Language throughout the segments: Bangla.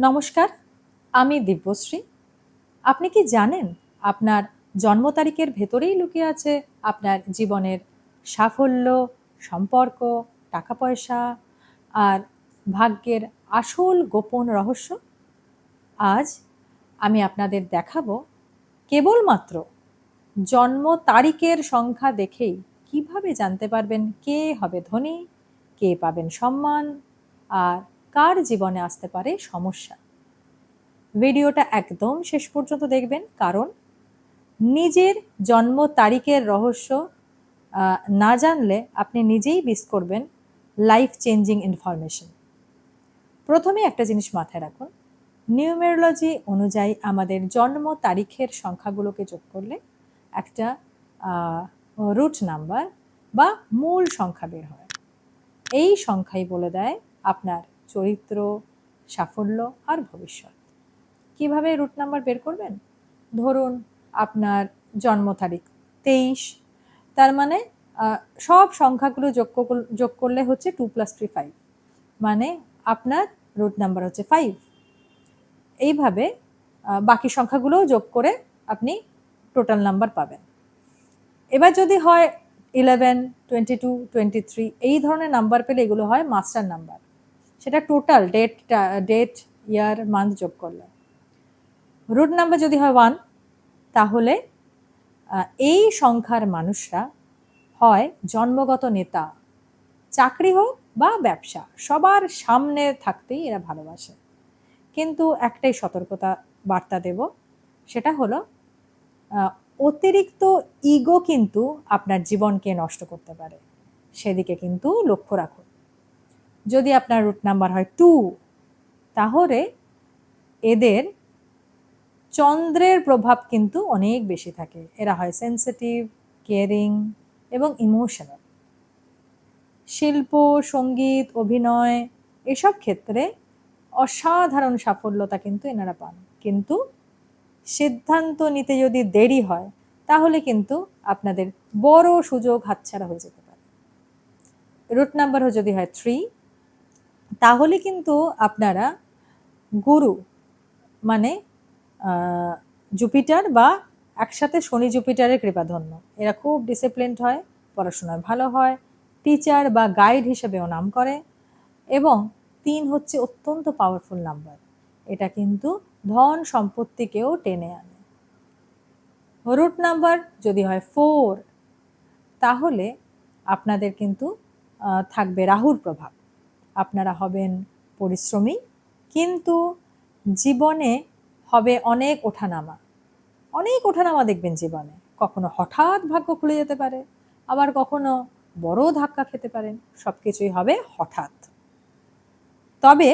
নমস্কার, আমি দিব্যশ্রী। আপনি কি জানেন আপনার জন্ম তারিখের ভেতরেই লুকিয়ে আছে আপনার জীবনের সাফল্য, সম্পর্ক, টাকা পয়সা আর ভাগ্যের আসল গোপন রহস্য? আজ আমি আপনাদের দেখাবো কেবলমাত্র জন্ম তারিখের সংখ্যা দেখেই কিভাবে জানতে পারবেন কে হবে ধনী, কে পাবেন সম্মান আর কার জীবনে আসতে পারে সমস্যা। ভিডিওটা একদম শেষ পর্যন্ত দেখবেন, কারণ নিজের জন্ম তারিখের রহস্য না জানলে আপনি নিজেই মিস করবেন লাইফ চেঞ্জিং ইনফরমেশন। প্রথমে একটা জিনিস মাথায় রাখুন, নিউমেরোলজি অনুযায়ী আমাদের জন্ম তারিখের সংখ্যাগুলোকে যোগ করলে একটা রুট নাম্বার বা মূল সংখ্যা বের হয়। এই সংখ্যাই বলে দেয় আপনার চরিত্র, সাফল্য আর ভবিষ্যৎ। কিভাবে রুট নাম্বার বের করবেন? ধরুন আপনার জন্ম তারিখ 23, তার মানে সব সংখ্যাগুলো যোগ করলে হচ্ছে 2+3=5, মানে আপনার রুট নাম্বার হচ্ছে 5। এইভাবে বাকি সংখ্যাগুলোও যোগ করে আপনি টোটাল নাম্বার পাবেন। এবার যদি হয় 11, 22, 23 এই ধরনের নাম্বার পেলে এগুলো হয় মাস্টার নাম্বার। সেটা টোটাল ডেট, ইয়ার, মান্থ যোগ করলে। রুট নাম্বার যদি হয় 1, তাহলে এই সংখ্যার মানুষরা হয় জন্মগত নেতা, চাকরি হোক বা ব্যবসা, সবার সামনে থাকতেই এরা ভালোবাসে। কিন্তু একটাই সতর্কতা বার্তা দেব, সেটা হলো অতিরিক্ত ইগো কিন্তু আপনার জীবনকে নষ্ট করতে পারে, সেদিকে কিন্তু লক্ষ্য রাখুন। যদি আপনার রুট নাম্বার হয় 2, তাহলে এদের চন্দ্রের প্রভাব কিন্তু অনেক বেশি থাকে। এরা হয় সেন্সিটিভ, কেয়ারিং এবং ইমোশনাল। শিল্প, সঙ্গীত, অভিনয় এসব ক্ষেত্রে অসাধারণ সাফল্যতা কিন্তু এনারা পান। কিন্তু সিদ্ধান্ত নিতে যদি দেরি হয়, তাহলে কিন্তু আপনাদের বড় সুযোগ হাতছাড়া হয়ে যেতে পারে। রুট নাম্বার যদি হয় 3, তাহলে কিন্তু আপনারা গুরু, মানে জুপিটার বা একসাথে শনি জুপিটারের কৃপাধন্য। এরা খুব ডিসিপ্লিনড হয়, পড়াশোনায় ভালো হয়, টিচার বা গাইড হিসেবেও নাম করে। এবং 3 হচ্ছে অত্যন্ত পাওয়ারফুল নাম্বার, এটা কিন্তু ধন সম্পত্তিকেও টেনে আনে। রুট নাম্বার যদি হয় 4, তাহলে আপনাদের কিন্তু থাকবে রাহুর প্রভাব। আপনারা হবেন পরিশ্রমী, কিন্তু জীবনে হবে অনেক ওঠানামা দেখবেন জীবনে। কখনো হঠাৎ ভাগ্য খুলে যেতে পারে, আবার কখনো বড় ধাক্কা খেতে পারেন। সব কিছুই হবে হঠাৎ। তবে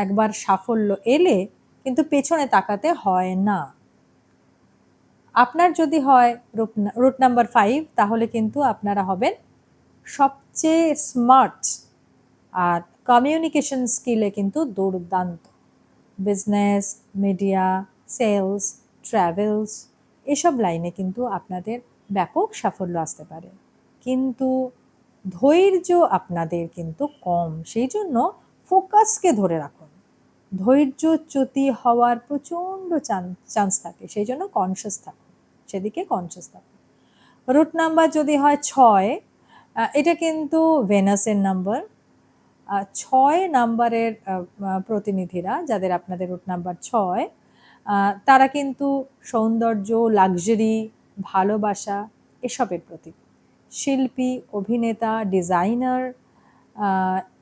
একবার সাফল্য এলে কিন্তু পেছনে তাকাতে হয় না। আপনার যদি হয় রুট নাম্বার 5, তাহলে কিন্তু আপনারা হবেন সবচেয়ে স্মার্ট আর কমিউনিকেশন স্কিলে কিন্তু দুর্দান্ত। বিজনেস, মিডিয়া, সেলস, ট্রাভেলস এসব লাইনে কিন্তু আপনাদের ব্যাপক সাফল্য আসতে পারে। কিন্তু ধৈর্য আপনাদের কিন্তু কম, সেই জন্য ফোকাসকে ধরে রাখুন। ধৈর্যচ্যুতি হওয়ার প্রচণ্ড চান্স থাকে, সেই জন্য সেদিকে কনসিয়াস থাকুন। রুট নাম্বার যদি হয় 6, এটা কিন্তু ভেনাসের নাম্বার। 6 নাম্বারের প্রতিনিধিরা, যাদের আপনাদের রুট নাম্বার 6, তারা কিন্তু সৌন্দর্য, লাক্সারি, ভালোবাসা এসবের প্রতীক। শিল্পী, অভিনেতা, ডিজাইনার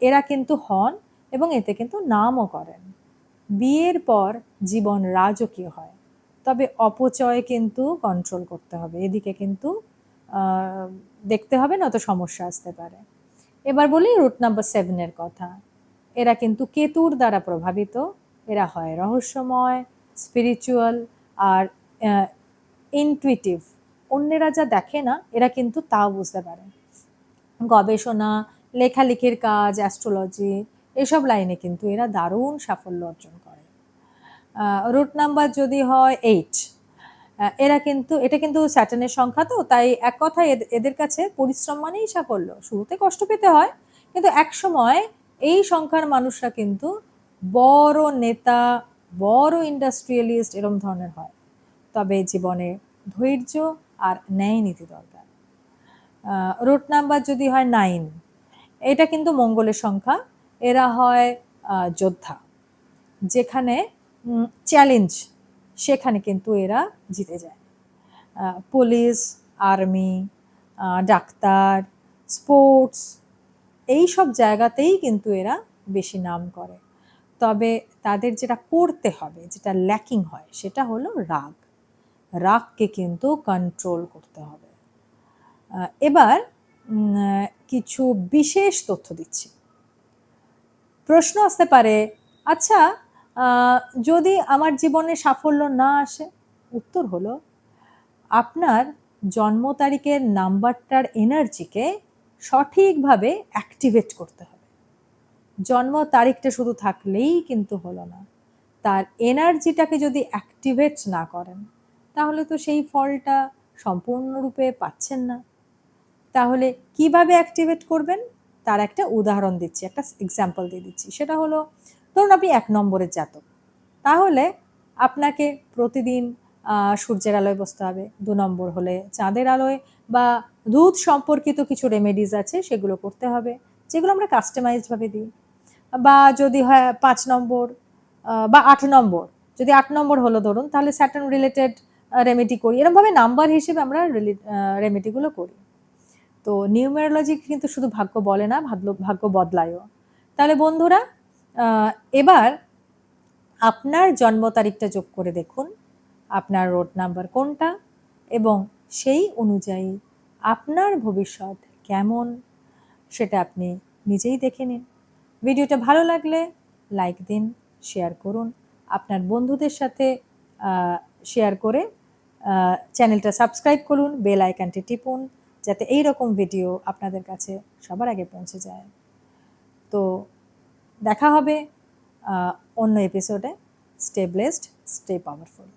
এরা কিন্তু হন এবং এতে কিন্তু নামও করেন। বিয়ের পর জীবন রাজকীয় হয়, তবে অপচয় কিন্তু কন্ট্রোল করতে হবে। এদিকে কিন্তু দেখতে হবে, নয়তো সমস্যা আসতে পারে। এবার বলি রুট নাম্বার 7 কথা। এরা কিন্তু কেতুর দ্বারা প্রভাবিত। এরা হয় রহস্যময়, স্পিরিচুয়াল আর ইনটুইটিভ। অন্যেরা যা দেখে না, এরা কিন্তু তাও বুঝতে পারে। গবেষণা, লেখালেখির কাজ, অ্যাস্ট্রোলজি এসব লাইনে কিন্তু এরা দারুণ সাফল্য অর্জন করে। রুট নাম্বার যদি হয় 8, এটা কিন্তু স্যাটার্নের সংখ্যা, তো তাই এক কথায় এদের কাছে পরিশ্রম মানেই সাফল্য। শুরুতে কষ্ট পেতে হয়, কিন্তু এক সময় এই সংখ্যার মানুষরা কিন্তু বড় নেতা, বড় ইন্ডাস্ট্রিয়ালিস্ট এরম ধরনের হয়। তবে জীবনে ধৈর্য আর ন্যায় নীতি দরকার। রুট নাম্বার যদি হয় 9, এটা কিন্তু মঙ্গলের সংখ্যা। এরা হয় যোদ্ধা। যেখানে চ্যালেঞ্জ, সেখানে কিন্তু এরা জিতে যায়। পুলিশ, আর্মি, ডাক্তার, স্পোর্টস, এই সব জায়গাতেই কিন্তু এরা বেশি নাম করে। তবে তাদের যেটা করতে হবে, যেটা ল্যাকিং হয়, সেটা হলো রাগ। রাগকে কিন্তু কন্ট্রোল করতে হবে। এবার কিছু বিশেষ তথ্য দিচ্ছি। প্রশ্ন আসতে পারে, আচ্ছা যদি আমার জীবনে সাফল্য না আসে? উত্তর হলো, আপনার জন্ম তারিখের নাম্বারটার এনার্জিকে সঠিকভাবে অ্যাক্টিভেট করতে হবে। জন্ম তারিখটা শুধু থাকলেই কিন্তু হলো না, তার এনার্জিটাকে যদি অ্যাক্টিভেট না করেন, তাহলে তো সেই ফলটা সম্পূর্ণরূপে পাচ্ছেন না। তাহলে কিভাবে অ্যাক্টিভেট করবেন তার একটা উদাহরণ দিচ্ছি, একটা এক্সাম্পল দিয়ে দিচ্ছি। সেটা হলো, ধরুন আপনি 1 নম্বরের জাতক, তাহলে আপনাকে প্রতিদিন সূর্যের আলোয় বসতে হবে। 2 নম্বর হলে চাঁদের আলোয় বা দুধ সম্পর্কিত কিছু রেমেডিজ আছে, সেগুলো করতে হবে, যেগুলো আমরা কাস্টমাইজডভাবে দিই। বা যদি হয় 5 নম্বর বা 8 নম্বর, যদি 8 নম্বর হলো ধরুন, তাহলে স্যাটার্ন রিলেটেড রেমেডি করি। এরকমভাবে নাম্বার হিসেবে আমরা রেমেডিগুলো করি। তো নিউমেরোলজি কিন্তু শুধু ভাগ্য বলে না, ভাগ্য বদলায়ও। তাহলে বন্ধুরা, এবার আপনার জন্ম তারিখটা যোগ করে দেখুন আপনার রোড নাম্বার কোনটা, এবং সেই অনুযায়ী আপনার ভবিষ্যৎ কেমন সেটা আপনি নিজেই দেখে নিন। ভিডিওটা ভালো লাগলে লাইক দিন, শেয়ার করুন, আপনার বন্ধুদের সাথে শেয়ার করে চ্যানেলটা সাবস্ক্রাইব করুন, বেল আইকনটি টিপুন, যাতে এই রকম ভিডিও আপনাদের কাছে সবার আগে পৌঁছে যায়। তো দেখা হবে অন্য এপিসোডে। Stay blessed, stay powerful.